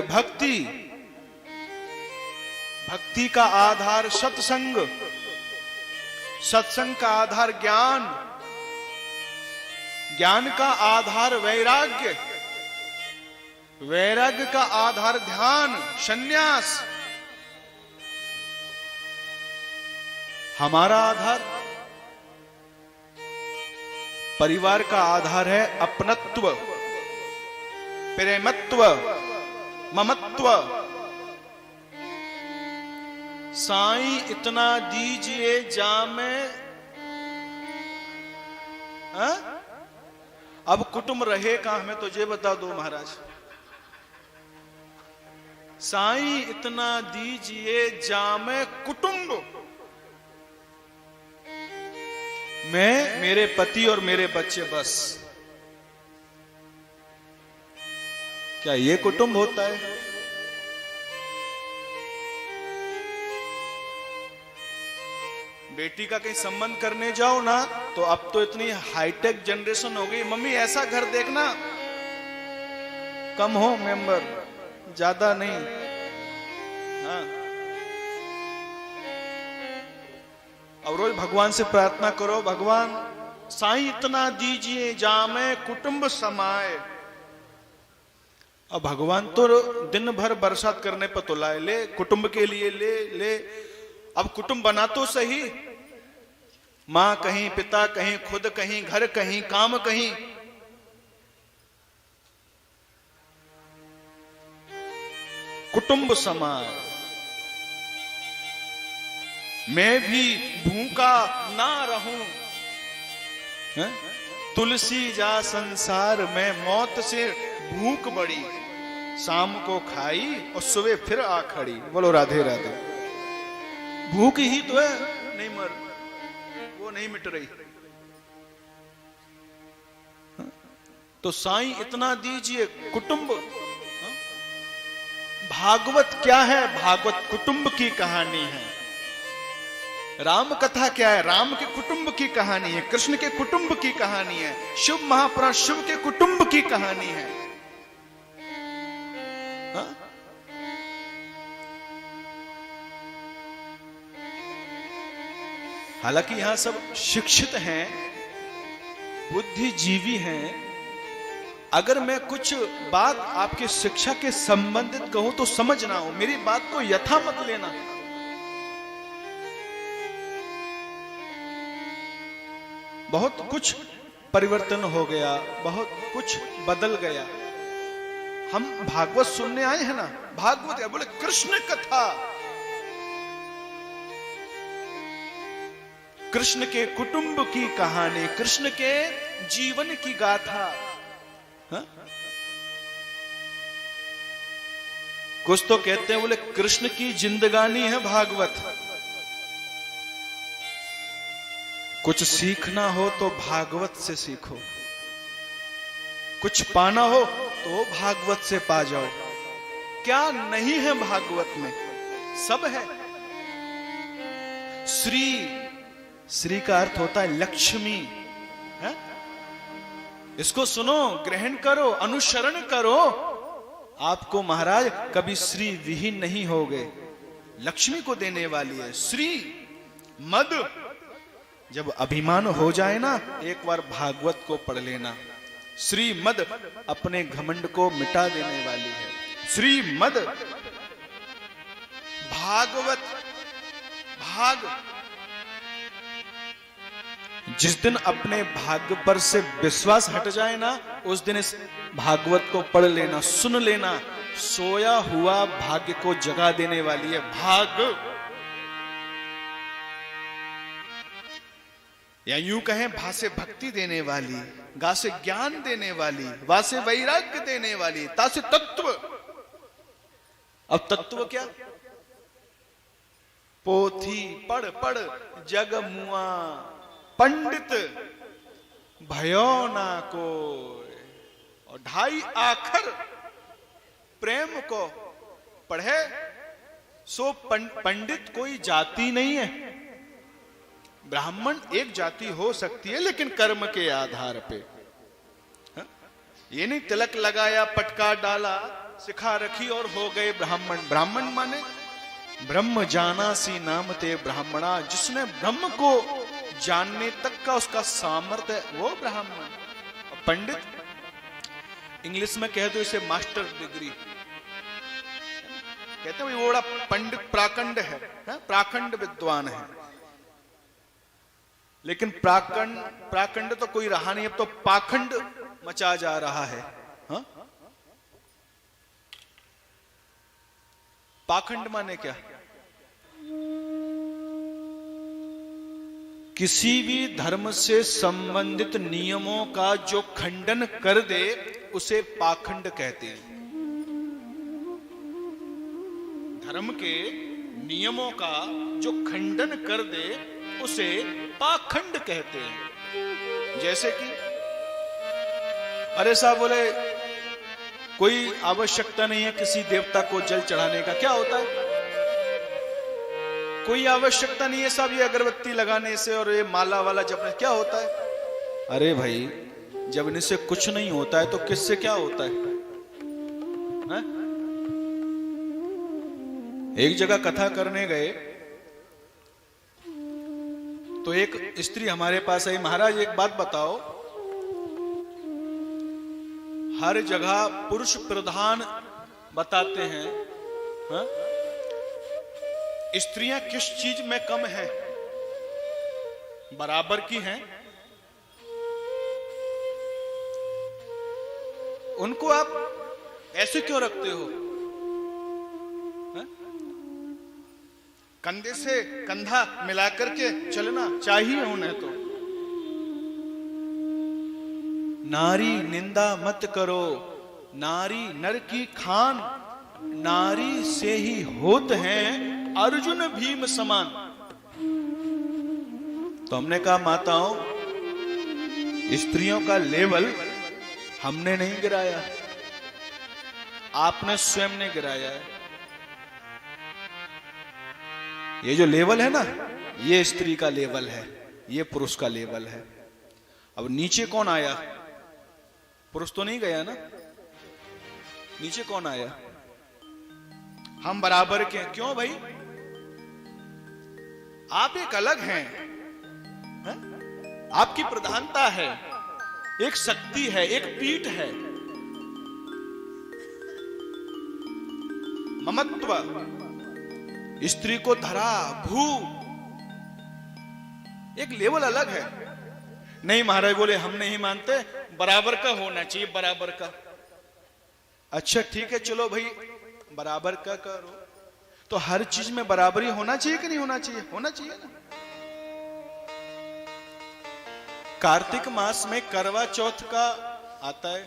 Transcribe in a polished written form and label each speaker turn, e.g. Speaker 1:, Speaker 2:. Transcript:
Speaker 1: भक्ति, भक्ति का आधार सत्संग, सत्संग का आधार ज्ञान, ज्ञान का आधार वैराग्य, वैराग्य का आधार ध्यान, संन्यास। हमारा आधार परिवार का आधार है अपनत्व, प्रेमत्व, ममत्व। साईं इतना दीजिए जामे। अब कुटुंब रहे कहां, हमें तो ये बता दो महाराज। साईं इतना दीजिए जामे कुटुंब। मैं, मेरे पति और मेरे बच्चे, बस। क्या ये कुटुंब होता है? बेटी का कहीं संबंध करने जाओ ना, तो अब तो इतनी हाईटेक जनरेशन हो गई, मम्मी ऐसा घर देखना, कम हो मेंबर, ज्यादा नहीं। हाँ, और रोज भगवान से प्रार्थना करो, भगवान साईं इतना दीजिए जामे कुटुंब समाए। अब भगवान तो दिन भर बरसात करने पर तो लाए, ले कुटुंब के लिए ले। अब कुटुंब बना तो सही, मां कहीं, पिता कहीं, खुद कहीं, घर कहीं, काम कहीं। कुटुंब समाए। मैं भी भूखा ना रहूं, तुलसी जा संसार में मौत से भूख बड़ी, शाम को खाई और सुबह फिर आ खड़ी। बोलो राधे राधे। भूख ही तो है, नहीं मर, वो नहीं मिट रही। तो साईं इतना दीजिए कुटुंब। भागवत क्या है? भागवत कुटुंब की कहानी है। राम कथा क्या है? राम के कुटुंब की कहानी है, कृष्ण के कुटुंब की कहानी है, शिव महापुराण शिव के कुटुंब की कहानी है। हा? हालांकि यहां सब शिक्षित हैं, बुद्धिजीवी हैं। अगर मैं कुछ बात आपकी शिक्षा के संबंधित कहूं तो समझना हो, मेरी बात को यथा मत लेना। बहुत कुछ परिवर्तन हो गया, बहुत कुछ बदल गया। हम भागवत सुनने आए हैं ना, भागवत है, बोले कृष्ण कथा, कृष्ण के कुटुंब की कहानी, कृष्ण के जीवन की गाथा। हा? कुछ तो कहते हैं बोले कृष्ण की जिंदगानी है भागवत। कुछ सीखना हो तो भागवत से सीखो, कुछ पाना हो तो भागवत से पा जाओ। क्या नहीं है भागवत में? सब है। श्री, श्री का अर्थ होता है लक्ष्मी है? इसको सुनो, ग्रहण करो, अनुसरण करो, आपको महाराज कभी श्री विहीन नहीं होगे। लक्ष्मी को देने वाली है श्री। मद, जब अभिमान हो जाए ना, एक बार भागवत को पढ़ लेना। श्रीमद अपने घमंड को मिटा देने वाली है। श्रीमद भागवत, भाग, जिस दिन अपने भाग्य पर से विश्वास हट जाए ना, उस दिन इस भागवत को पढ़ लेना, सुन लेना। सोया हुआ भाग्य को जगा देने वाली है भाग। या यूं कहें, भा से भक्ति देने वाली, गा से ज्ञान देने वाली, वा से वैराग्य देने वाली, ता से तत्व। अब तत्व क्या? पोथी पढ़ पढ़ जग मुआ, पंडित भयो ना को, और ढाई आखर प्रेम को पढ़े सो पंडित कोई जाति नहीं है। ब्राह्मण एक जाति हो सकती है, लेकिन कर्म के आधार पे। ये नहीं तिलक लगाया, पटका डाला, सिखा रखी और हो गए ब्राह्मण। ब्राह्मण माने ब्रह्म जाना सी नाम ते ब्राह्मणा, जिसने ब्रह्म को जानने तक का उसका सामर्थ्य है वो ब्राह्मण। पंडित इंग्लिश में कह दो इसे मास्टर डिग्री कहते हैं, वो बड़ा पंडित प्राकंड है, प्राकंड विद्वान है। लेकिन प्राकंड तो कोई रहा नहीं, अब तो पाखंड मचा जा रहा है। हा? पाखंड माने क्या? किसी भी धर्म से संबंधित नियमों का जो खंडन कर दे उसे पाखंड कहते हैं। धर्म के नियमों का जो खंडन कर दे उसे पाखंड कहते हैं। जैसे कि अरे साहब बोले कोई आवश्यकता नहीं है किसी देवता को जल चढ़ाने का, क्या होता है? कोई आवश्यकता नहीं है साहब ये अगरबत्ती लगाने से और ये माला वाला जपने, क्या होता है? अरे भाई जब इनसे कुछ नहीं होता है तो किससे क्या होता है? एक जगह कथा करने गए तो एक स्त्री हमारे पास आई, महाराज एक बात बताओ, हर जगह पुरुष प्रधान बताते हैं, हा? स्त्रियां किस चीज में कम हैं? बराबर की हैं? उनको आप ऐसे क्यों रखते हो? कंधे से कंधा मिलाकर के चलना चाहिए उन्हें तो। नारी निंदा मत करो, नारी नर की खान, नारी से ही होत हैं अर्जुन भीम समान। तो हमने कहा माताओं स्त्रियों का लेवल हमने नहीं गिराया, आपने स्वयं ने गिराया है। ये जो लेवल है ना ये स्त्री का लेवल है, ये पुरुष का लेवल है। अब नीचे कौन आया? पुरुष तो नहीं गया ना, नीचे कौन आया? हम बराबर के। क्यों भाई? आप एक अलग हैं, है? आपकी प्रधानता है, एक शक्ति है, एक पीठ है, ममत्व, स्त्री को धरा भू, एक लेवल अलग है। नहीं महाराज बोले हम नहीं मानते, बराबर का होना चाहिए, बराबर का। अच्छा ठीक है चलो भाई बराबर का करो, तो हर चीज में बराबरी होना चाहिए कि नहीं होना चाहिए? होना चाहिए ना। कार्तिक मास में करवा चौथ का आता है,